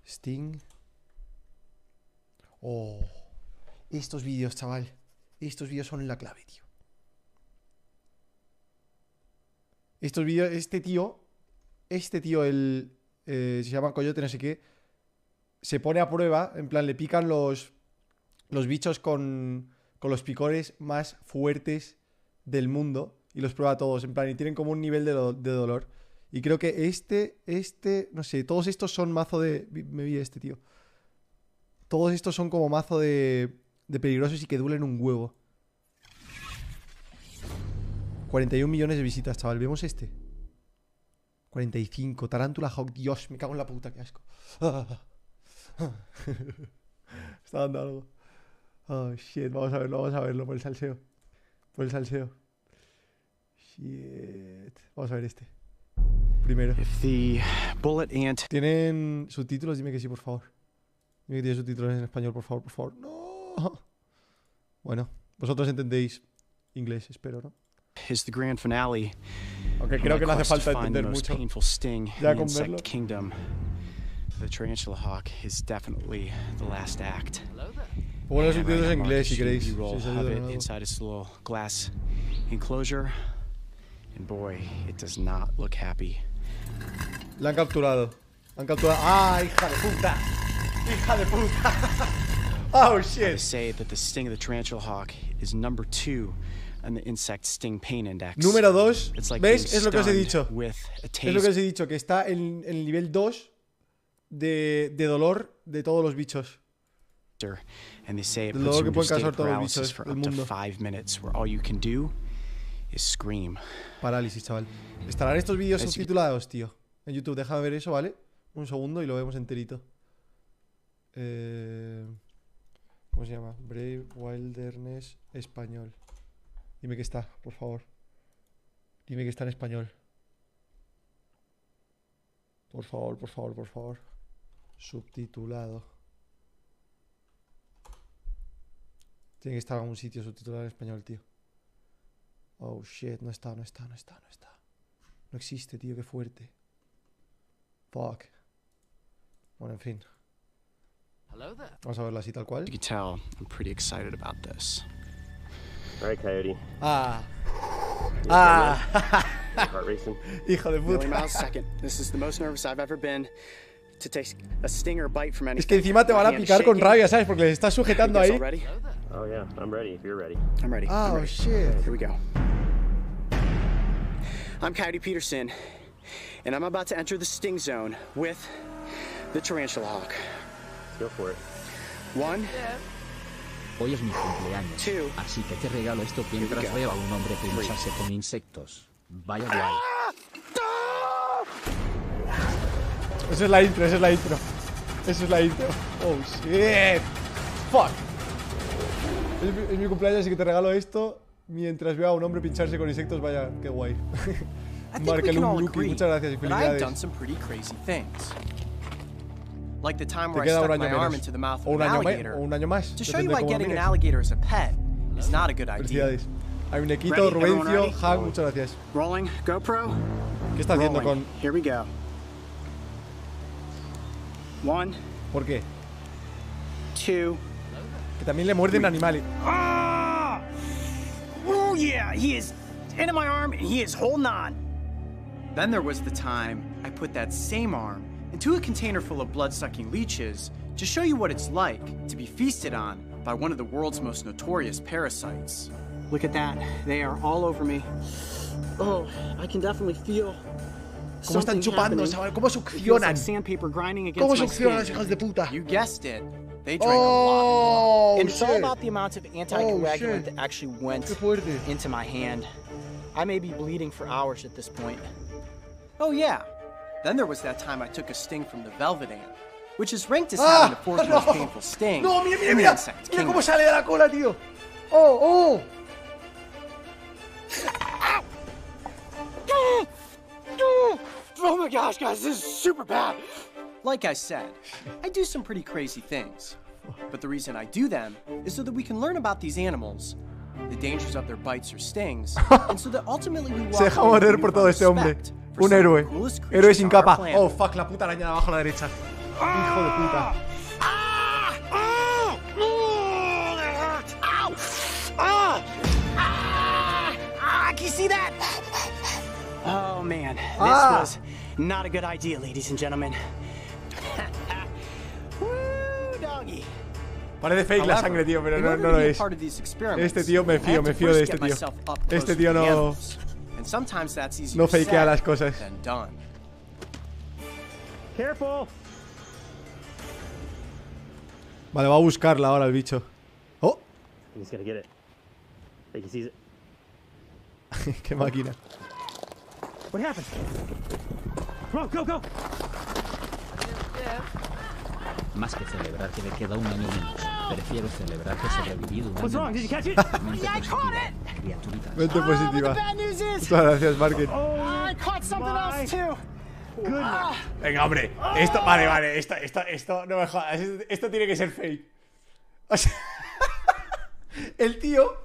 Sting. Oh. Estos vídeos, chaval. Estos vídeos son la clave, tío. Estos vídeos, este tío, se llama Coyote, no sé qué, se pone a prueba, en plan, le pican los bichos con los picores más fuertes del mundo y los prueba todos, en plan, y tienen como un nivel de dolor. Y creo que no sé, todos estos son mazo de... Me vi este, tío. Todos estos son como mazo de peligrosos y que duelen un huevo. 41 millones de visitas, chaval. ¿Vemos este? 45. Tarántula Hawk. Dios, me cago en la puta, qué asco. Está dando algo. Oh, shit. Vamos a verlo por el salseo. Por el salseo. Shit. Vamos a ver este. Primero. ¿Tienen subtítulos? Dime que sí, por favor. Dime que tiene subtítulos en español, por favor, por favor. No. Bueno, vosotros entendéis inglés, espero, ¿no? Is the grand finale. Aunque creo que no hace falta entender mucho. Ya con verlo. The tarantula hawk is definitely the last act. Pongo los subtítulos en inglés si queréis. Inside its little glass enclosure, and boy, it does not look happy. La han capturado. ¡Ah, hija de puta! ¡Hija de puta! Oh shit. They say that the sting of the tarantula hawk is number 2 on the insect sting pain index. Número 2. ¿Ves? Es lo que os he dicho. Es lo que os he dicho, que está en el nivel 2 de dolor de todos los bichos. And they say it puts you in a state of paralysis for up to 5 minutes, where all you can do is scream. Parálisis, chaval. Estarán estos vídeos subtitulados, tío. En YouTube, déjame ver eso, ¿vale? Un segundo y lo vemos enterito. ¿Cómo se llama? Brave Wilderness Español. Dime que está, por favor. Dime que está en español. Por favor, por favor, por favor. Subtitulado. Tiene que estar en algún sitio subtitulado en español, tío. Oh shit, no está. No existe, tío, qué fuerte. Fuck. Bueno, en fin. Vamos a verla así tal cual. You can tell I'm pretty excited about this. All right, Coyote. Heart racing. Hijo de puta. Miles second. This is the most nervous I've ever been to take a stinger bite from anything. Es que encima te van a picar con rabia, ¿sabes? Porque les estás sujetando ahí. Oh yeah, I'm ready if you're ready. I'm ready. Oh shit. Here we go. I'm Coyote Peterson, and I'm about to enter the sting zone with the tarantula hawk. Go for it. 1. Hoy es mi cumpleaños, 2. así que te regalo esto mientras veo a un hombre pincharse con insectos. Vaya guay. Esa es la intro. Oh shit. Fuck. Es mi cumpleaños, así que te regalo esto mientras veo a un hombre pincharse con insectos. Vaya, qué guay. Markelum Lucky, muchas gracias y felicidades. Like the time where I stuck my arm into the mouth of an alligator. Un año más. To show you why getting an alligator as a pet is not a good idea. Felicidades. Hay un equito, Rubencio, Hank, muchas gracias. Rolling, GoPro. ¿Qué está haciendo con...? Here we go. 1. ¿Por qué? 2. Que también le muerden animales. Oh yeah, he is into my arm and he is holding on. Then there was the time I put that same arm into a container full of blood-sucking leeches to show you what it's like to be feasted on by one of the world's most notorious parasites. Look at that. They are all over me. Oh, I can definitely feel ¿Cómo están chupando, chaval? ¿Cómo succionan? ¿Cómo succionan los hijos de puta? You guessed it. They drank a lot. And it's all about the amount of anticoagulant that actually went into my hand. I may be bleeding for hours at this point. Oh yeah. Then there was that time I took a sting from the velvet ant, which is ranked as having the fourth most painful sting. No, mira, mira, mira. Mira cómo sale de la cola, tío. Oh. Oh my gosh, guys, this is super bad. Like I said, I do some pretty crazy things. But the reason I do them is so that we can learn about these animals, the dangers of their bites or stings, and so that ultimately we walk Se deja morir por todo este hombre. Un héroe. Héroe sin capa. Oh, fuck, la puta araña de abajo a la derecha. Hijo de puta. Can you see that? Oh man, this was not a good idea, ladies and gentlemen. Woo, doggy. Parece fake la sangre, tío, pero no lo es. Este tío me fío de este tío. Este tío no fakea las cosas. Careful. Vale, va a buscarla ahora el bicho. ¡Oh! He's gonna get it. I think he sees it. ¡Qué máquina! What happened? Go, go! Más que celebrar que le queda un año menos, prefiero celebrar que he sobrevivido un año What's wrong? Did you catch it? Mente positiva, criaturita. Mente positiva. Muchas gracias, Market. I caught something else too. Venga, hombre. Esto, vale. Esto no me jodas. Esto tiene que ser fake. O sea, el tío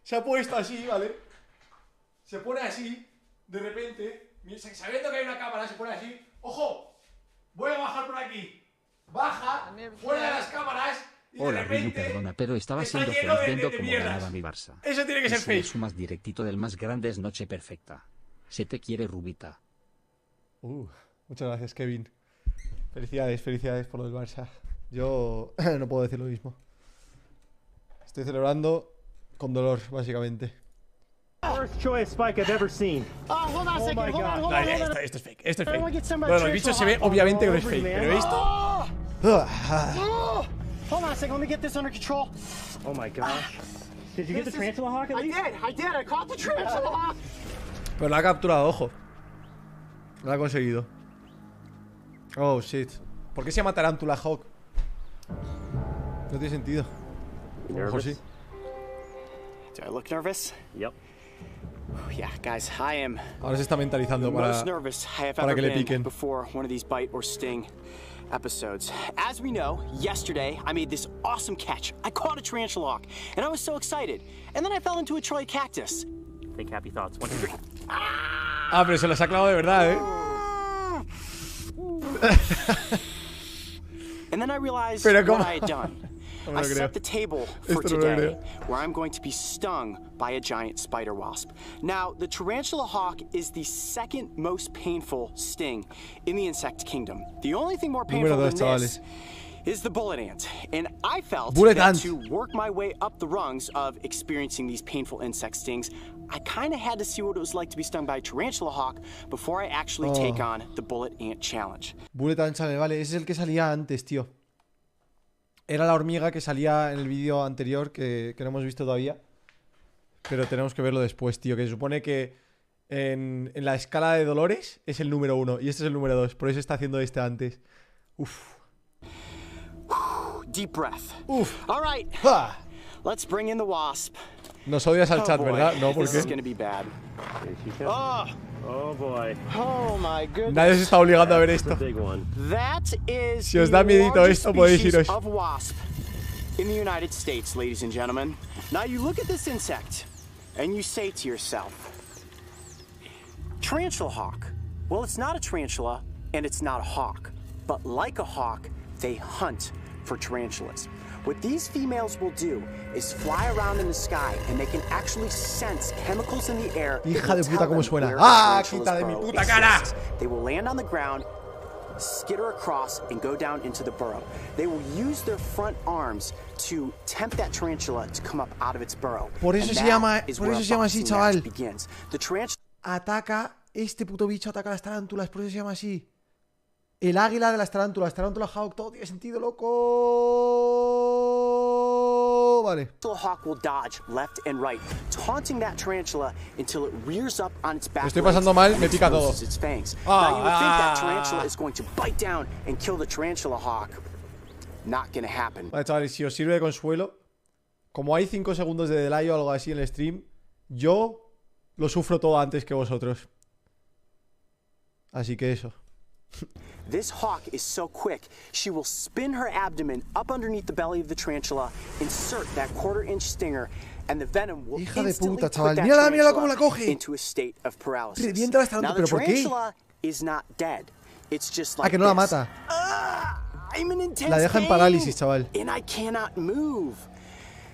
se ha puesto así, ¿vale? Se pone así, de repente, sabiendo que hay una cámara, se pone así. ¡Ojo! Voy a bajar por aquí. Baja, fuera de las cámaras. Y Hola, de repente, Rubi, perdona, pero estaba está siendo lleno feliz viendo de cómo mierdas. ganaba mi Barça. Eso tiene que ser Si le fake. sumas directito del más grande es noche perfecta. Se te quiere, Rubita. Muchas gracias, Kevin. Felicidades por lo del Barça. Yo no puedo decir lo mismo. Estoy celebrando con dolor, básicamente. Worst choice spike I've ever seen. Hold on a second. Hold on. No, esto es fake. Bueno, el bicho se ve obviamente que no es fake, pero esto. Hold on a second. Let me get this under control. Oh my gosh. Did you get the tarantula hawk at least? I did. I caught the tarantula hawk. Pero la ha capturado, ojo. Lo ha conseguido. Oh, shit. ¿Por qué se llama Tarántula Hawk? No tiene sentido. Ojo, sí. Do I look nervous? Yep. Yeah, guys, I am Ahora se está mentalizando the most nervous I have para ever que le been piquen. before one of these bite or sting episodes. As we know, yesterday I made this awesome catch. I caught a tarantula hawk, and I was so excited. And then I fell into a Troy cactus. Think happy thoughts. 1, 2, 3. Ah, pero se las ha clavado de verdad, ¿eh? And then I realized Pero what ¿cómo? I had done. No me I lo creo. set the table for Esto no me lo today, creo. where I'm going to be stung by a giant spider wasp. Now, the tarantula hawk is the second most painful sting in the insect kingdom. The only thing more painful Número than dos, this is the bullet ant. And I felt Bullet that ant. to work my way up the rungs of experiencing these painful insect stings, I kind of had to see what it was like to be stung by a tarantula hawk before I actually take on the bullet ant challenge. Bullet Ant Challenge, vale. Ese es el que salía antes, tío. Era la hormiga que salía en el vídeo anterior que no hemos visto todavía. Pero tenemos que verlo después, tío. Que se supone que en la escala de dolores es el número 1 y este es el número 2. Por eso está haciendo este antes. Uf. Deep breath. Uf. All right, ¡Ah! let's bring in the wasp. Nos odias al chat, boy, ¿verdad? No, ¿por this is qué? gonna be bad. Here she comes. Oh boy. Oh my goodness. Nadie se está obligando a ver It's a esto. big one. That is Si os da the miedito largest esto, podéis species iros. of wasp in the United States, ladies and gentlemen. Now you look at this insect and you say to yourself, tarantula hawk. Well, it's not a tarantula and it's not a hawk, but like a hawk, they hunt for tarantulas. What these females will do is fly around in the sky and they can actually sense chemicals in the air. that Hija will de puta, tell cómo them suena. where ¡Ah! a tarantula's Quita de mi burrow puta cara. exists. They will land on the ground, skitter across, and go down into the burrow. They will use their front arms to tempt that tarantula to come up out of its burrow. Por eso And se that llama- is por where eso a se llama así, boxing match chaval. begins. The tarantula Ataca, este puto bicho ataca a las tarántulas, por eso se llama así. El águila de las tarántulas, Tarántula Hawk, todo tiene sentido, loco. Vale. hawk will dodge left and right, taunting that tarantula until it rears up on its back. Estoy pasando mal, legs me and pica todo. exposes its fangs. Now you would think that Ah. tarantula is going to bite down and kill the tarantula hawk. Not gonna happen. Vale, chavales, si os sirve de consuelo, como hay 5 segundos de delay o algo así en el stream, yo lo sufro todo antes que vosotros. Así que eso. This hawk is so quick, she will spin her abdomen up underneath the belly of the tarantula, insert that 1/4-inch stinger, and the venom will Hija de instantly puta, put chaval. that Mírala, mírala cómo la tarantula coge. into a state of paralysis. Revienta las Now tarantulas, the ¿pero por qué? tarantula is not dead. it's just Ah, like que no la this. mata. I'm in intense La deja en pain, parálisis, chaval. and I cannot move.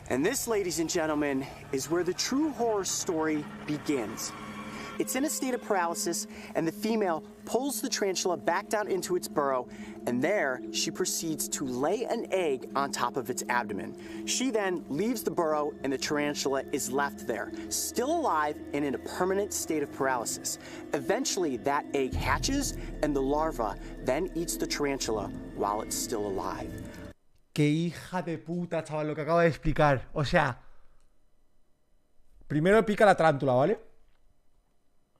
And this, ladies and gentlemen, is where the true horror story begins. It's in a state of paralysis, and the female pulls the tarantula back down into its burrow, and there she proceeds to lay an egg on top of its abdomen. She then leaves the burrow, and the tarantula is left there, still alive and in a permanent state of paralysis. Eventually, that egg hatches, and the larva then eats the tarantula while it's still alive. Qué hija de puta, chaval, lo que acaba de explicar. O sea, primero pica la tarántula, ¿vale?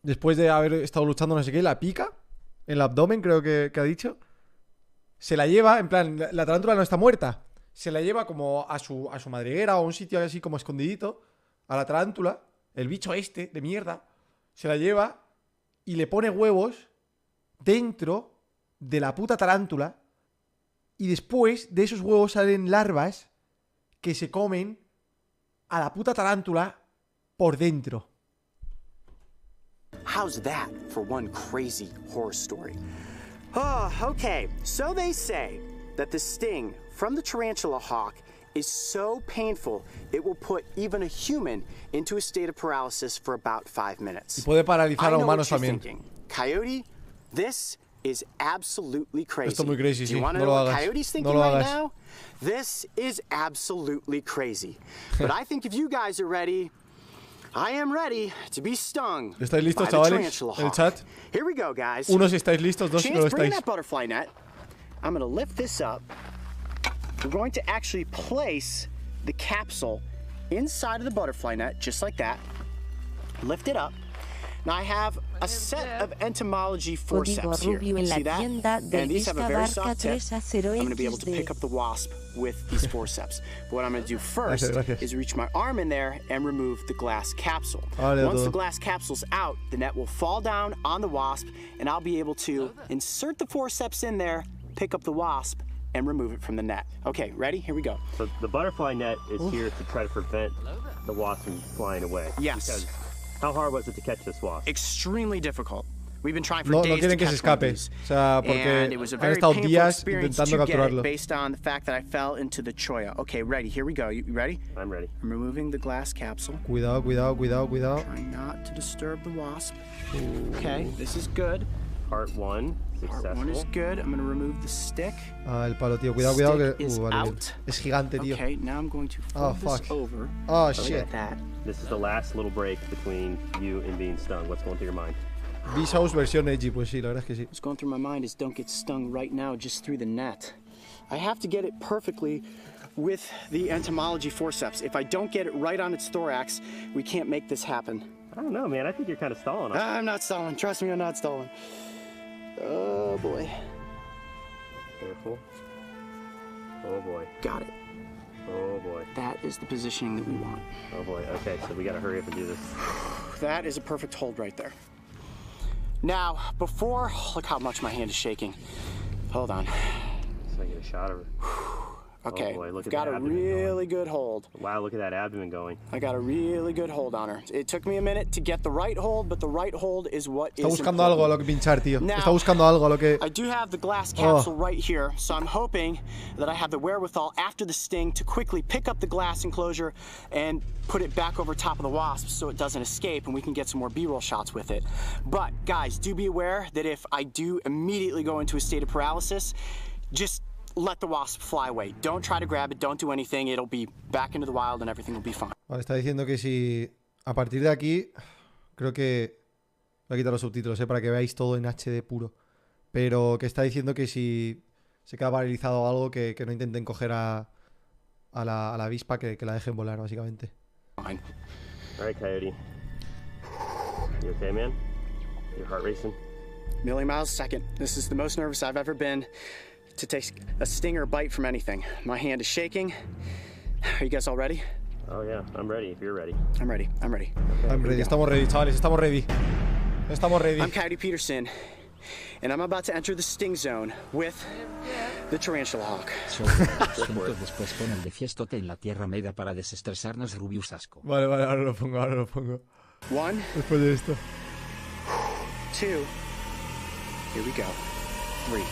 Después de haber estado luchando no sé qué, la pica en el abdomen, creo que ha dicho. Se la lleva, en plan, la tarántula no está muerta. Se la lleva como a su madriguera o a un sitio así como escondidito. A la tarántula, el bicho este de mierda, se la lleva y le pone huevos dentro de la puta tarántula. Y después de esos huevos salen larvas que se comen a la puta tarántula por dentro. How's that for one crazy horror story? Oh, okay. So they say that the sting from the tarantula hawk is so painful it will put even a human into a state of paralysis for about 5 minutes. Y puede paralizar a humanos también. Coyote, this is absolutely crazy. Esto es muy crazy, Do you sí. want to No know lo what hagas. Coyote's No thinking lo right hagas. now? This is absolutely crazy. But I think if you guys are ready, I am ready to be stung. ¿Estáis listos, by the chavales? tarantula El hawk. chat. Here we go, guys. Uno si estáis listos, dos si no lo Chance, bring estáis. that butterfly net. I'm gonna lift this up. We're going to actually place the capsule inside of the butterfly net, just like that. Lift it up. Now I have a set of entomology forceps here. See that? And these have a very soft tip. I'm going to be able to pick up the wasp with these forceps. But what I'm going to do first is reach my arm in there and remove the glass capsule. Once the glass capsule's out, the net will fall down on the wasp, and I'll be able to insert the forceps in there, pick up the wasp, and remove it from the net. Okay, ready? Here we go. So the butterfly net is here to try to prevent the wasp from flying away. Yes. Because how hard was it to catch this wasp? Extremely difficult. We've been trying for No days quieren to que se catch one of escape. these. O sea, porque And it was a han very estado painful días experience intentando to get capturarlo. it based on the fact that I fell into the cholla. Okay, ready. Here we go. You ready? I'm ready. I'm removing the glass capsule. Cuidado, cuidado, cuidado, cuidado. Trying not to disturb the wasp. Okay, this is good. Part 1, Part 1 is successful. good. I'm going to remove the stick. Ah, el palo, tío. Cuidado, cuidado Stick que... is vale, bien. out. Es gigante, tío. Okay, now I'm going to Oh, fold fuck. this over. Oh, Look shit. at that. This is the last little break between you and being stung. What's going through your mind? Vsauce versión edgy, pues sí, la verdad es que sí. What's going through my mind is don't get stung right now just through the net. I have to get it perfectly with the entomology forceps. If I don't get it right on its thorax, we can't make this happen. I don't know, man. I think you're kind of stalling us. I'm not stalling. Trust me, I'm not stalling. Oh, boy. Careful. Oh, boy. Got it. Oh, boy. That is the positioning that we want. Oh, boy. Okay, so we got to hurry up and do this. That is a perfect hold right there. Now, before... Look how much my hand is shaking. Hold on. So I get a shot of her. Okay, Oh boy, look I've at got that a abdomen really good hold. Wow, look at that abdomen going. I got a really good hold on her. It took me a minute to get the right hold, but the right hold is what Está is buscando algo a lo que pinchar, tío. Está buscando algo a lo que... I do have the glass capsule right here, so I'm hoping that I have the wherewithal after the sting to quickly pick up the glass enclosure and put it back over top of the wasp so it doesn't escape and we can get some more B-roll shots with it. But guys, do be aware that if I do immediately go into a state of paralysis, just let the wasp fly away. Don't try to grab it, don't do anything. It'll be back into the wild and everything will be fine. Vale, está diciendo que si... A partir de aquí... Creo que... Voy a quitar los subtítulos, para que veáis todo en HD puro. Pero que está diciendo que si se queda paralizado o algo, que no intenten coger a la avispa, que la dejen volar, básicamente. Fine. All right, Coyote. You okay, man? Your heart racing? Million miles a second. This is the most nervous I've ever been to take a sting or a bite from anything. My hand is shaking. Are you guys all ready? Oh, yeah. I'm ready if you're ready. I'm ready. I'm ready. I'm ready. Estamos ready, chavales. Estamos ready. Estamos ready. I'm Coyote Peterson, and I'm about to enter the sting zone with the tarantula hawk. Minutos después pon el de fiestote en la tierra media para desestresarnos Rubius asco. Vale, vale, ahora lo pongo, ahora lo pongo. 1, Después de esto. 2, here we go. 3.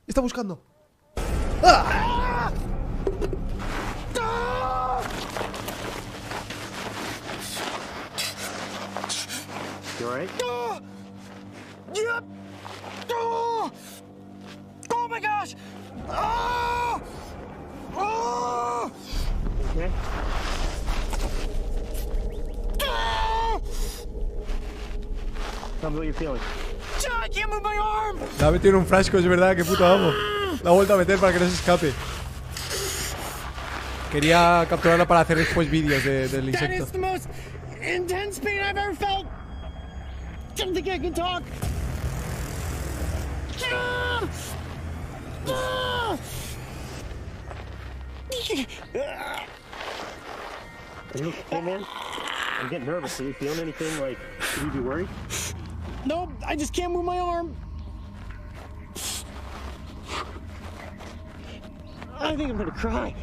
Está buscando. You alright? Yep. Oh my gosh. Oh. Oh. Okay. Tell me what you're feeling. I can't move my arm. La ha metido en un frasco, es verdad, qué puto amo. La ha vuelto a meter para que no se escape. Quería capturarla para hacer después vídeos del That insecto. is the most intense pain I've ever felt. Don't think I can talk. Are you okay, man? I'm getting nervous. Are you feeling anything? Like, should you be worried? Nope, I just can't move my arm. I think I'm gonna cry.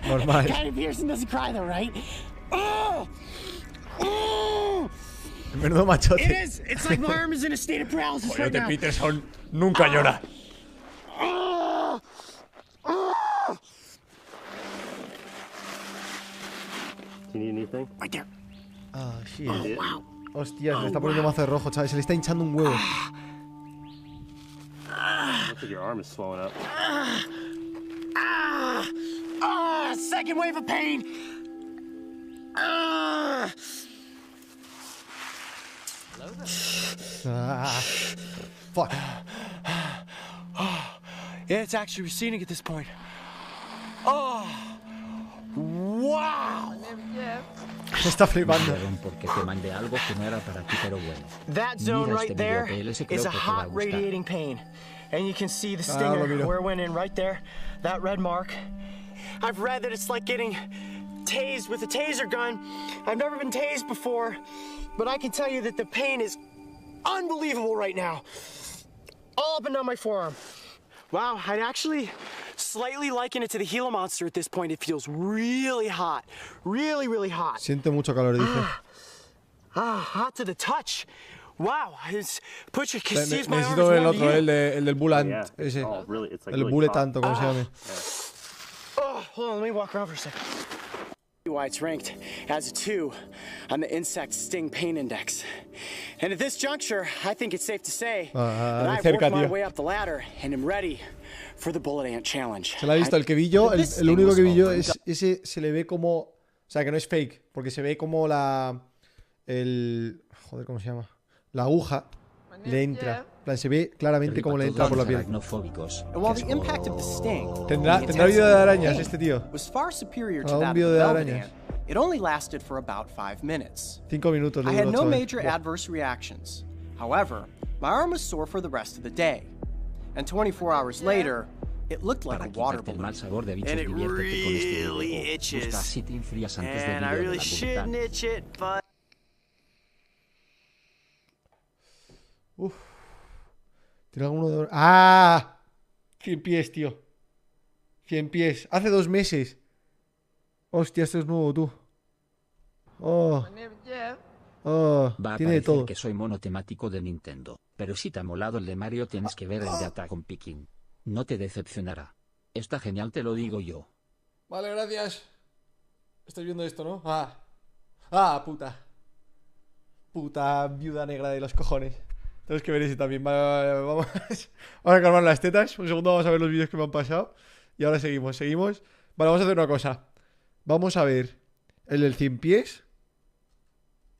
Normal. Patty Pearson doesn't cry though, right? Oh! Oh! Menudo machote. It is! It's like my arm is in a state of paralysis right Coyote now. Peterson nunca llora. Oh! Oh! Do you need anything? Right there. Ah, shit. Wow. Hostia, se le está poniendo mazo de rojo, chaval. Se le está hinchando un huevo. Looks like your arm is swelling up. Second wave of pain. Fuck. It's actually receding at this point. Oh! Wow! Se está flipando. Perdón porque te mandé algo que no era para ti, pero bueno. That zone Mira right este there video PLS, creo is a que te va a hot gustar. radiating pain. And you can see the lo stinger miro. where it went in right there. That red mark. I've read that it's like getting tased with a taser gun. I've never been tased before, but I can tell you that the pain is unbelievable right now. All up and down my forearm. Wow, I'd actually slightly liken it to the Gila monster at this point. It feels really hot. Really, really hot. Siente mucho calor, dice. Hot to the touch. Wow, it's put your see if my arm is Necesito el warm to otro, you. el del bullet Yeah. ese. Oh, really? It's like El really bullet hot. tanto, como se llame. Oh, hold on, let me walk around for a second. Why it's ranked as a 2 on the insect sting pain index. And at this juncture, I think it's safe to say that de I've cerca, worked my tío. way up the ladder and am ready for the bullet ant challenge. Se la he visto, el que vi yo, el único que vi yo es ese, se le ve como, o sea, que no es fake, porque se ve como joder, ¿cómo se llama? La aguja le entra. En plan, se ve claramente cómo le entra por la piel. Aracnofóbicos. And while the impact of the sting Tendrá and the vida de intensity of the arañas pain este tío. was far superior to Ah, un that of vídeo the de velvet arañas. ant, it only lasted for about 5 minutes. 5 minutos le I had duró, no chaval. major adverse reactions. However, my arm was sore for the rest of the day. And 24 hours later, it looked like a Para water quitarte el balloon. mal sabor de bichos, And it diviértete con este really videojuego. itches. Busca así te enfrías antes del And I video de really la shouldn't bullet. itch it, but... Uf. ¿Tiene alguno de...? ¡Ah! 100 pies, tío. 100 pies. Hace 2 meses. Hostia, esto es nuevo, tú. Oh. Oh. Va a Tiene de parecer todo. que soy monotemático de Nintendo, pero si te ha molado el de Mario tienes que ver el de Attack on Picking. No te decepcionará. Está genial, te lo digo yo. Vale, gracias. Estoy viendo esto, ¿no? Ah, puta. Puta viuda negra de los cojones. Tenemos que ver ese también. Vale, vamos. Vamos a calmar las tetas. Un segundo, vamos a ver los vídeos que me han pasado. Y ahora seguimos. Vale, vamos a hacer una cosa. Vamos a ver el del 100 pies.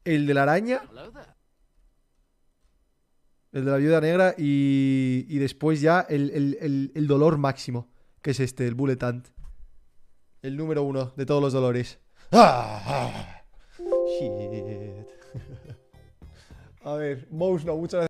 El de la araña. El de la viuda negra. Y después ya el dolor máximo. Que es este, el bullet ant. El número 1 de todos los dolores. Shit. A ver, Mouse, no, muchas gracias.